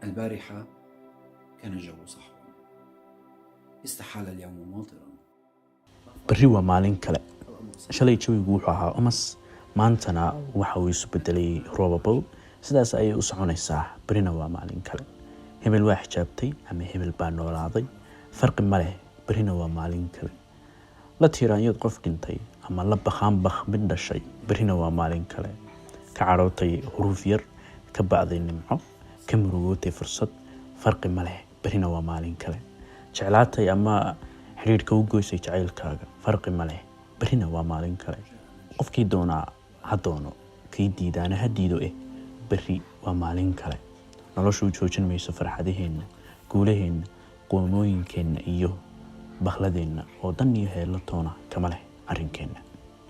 البارحة كان الجو صحوا، استحال اليوم ماطرا. berri waa maalin kale. Shalay jawigu wuxuu ahaa umas, maantana waxa uu isu bedelay roobabo. Sidaas ayay u soconaysaa. Berrina waa maalin kale. Hebel waa xijaabtay ama hebel baa noolaaday. Farqi ma leh. Berrina waa maalin kale. La tiiraanyad qof dhintay ama la bakhaanbakh mid dhashay. Berrina waa maalin kale. Ka carootay huruuf yar, ka bacday nimco, ka murugootay fursad. Farqi ma leh. Berrina waa maalin kale. Jeclaatay ama xiriirka u goysay jacaylkaaga. Farqi ma leh. Berrina waa maalin kale. Qofkii doonaa ha doono, kii diidaana ha diido berri waa maalin kale. Noloshu joojin mayso farxadaheenna, guulaheenna, qoomooyinkeenna iyo bakladeenna oo dan iyo heello toona kama leh arrinkeenna.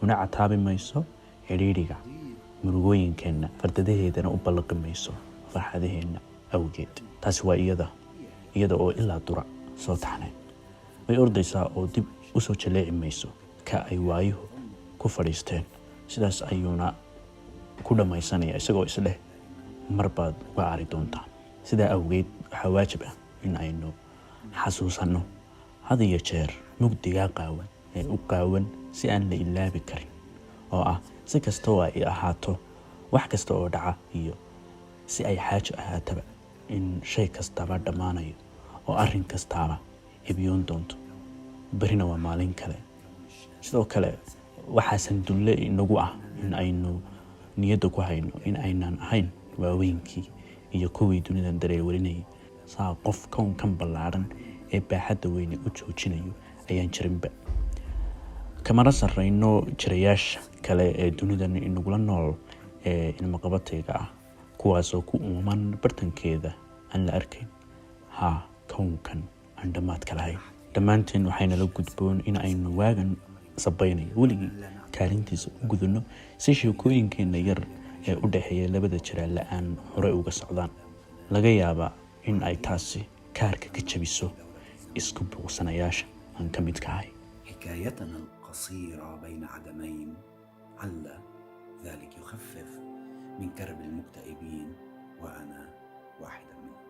Una cataabi mayso xidhiidhiga murugooyinkeenna, fardadaheedana u ballaqi mayso farxadaheenna awgeed. Taasi waa iyada oo ilaa dura soo taxnay. Way ordaysaa oo dib u soo jaleeci mayso ka ay waayuhu ku fadhiisteen. Sidaas ayuuna ku dhammaysanaya isagoo isleh mar baad uga cari doontaa. Sidaa awgeed waxaa waajib ah in aynu xasuusanno had iyo jeer mugdigaa qaawan ee u qaawan si aan la ilaabi karin, oo ah si kasta oo ay ahaato, wax kasta oo dhaca iyo si ay xaajo ahaataba, in shay kastaba dhammaanayo oo arrin kastaaba hebyoon doonto. Berrina waa maalin kale. Sidoo kale waxaa sandulle inagu ah in aynu niyadda ku hayno in aynaan ahayn waaweynkii iyo kuwii dunidan dareewalinayay. Saa qof kownkan ballaaran ee baaxadda weyne u joojinayo ayaan jirinba. Kamana sarrayno jirayaasha kale ee dunidan inagula nool ee ilmaqabatayga ah, kuwaasoo ku uuman bartankeeda aan la arkayn. Haa, kownkan aan dhammaadka lahayn. Dhammaanteen waxayna la gudboon in aynu waagan sabaynayo weligii kaalintiisa u gudano si sheekooyinkeenna yar ee u dhexeeya labada jiraal la'aan hore uga socdaan. Laga yaabaa in ay taasi kaarka ka jabiso isku buuqsanayaasha aan ka midka ahay. حكايتنا القصيرة بين عدمين عل ذلك يخفف من كرب المكتئبين وأنا واحدا منهم.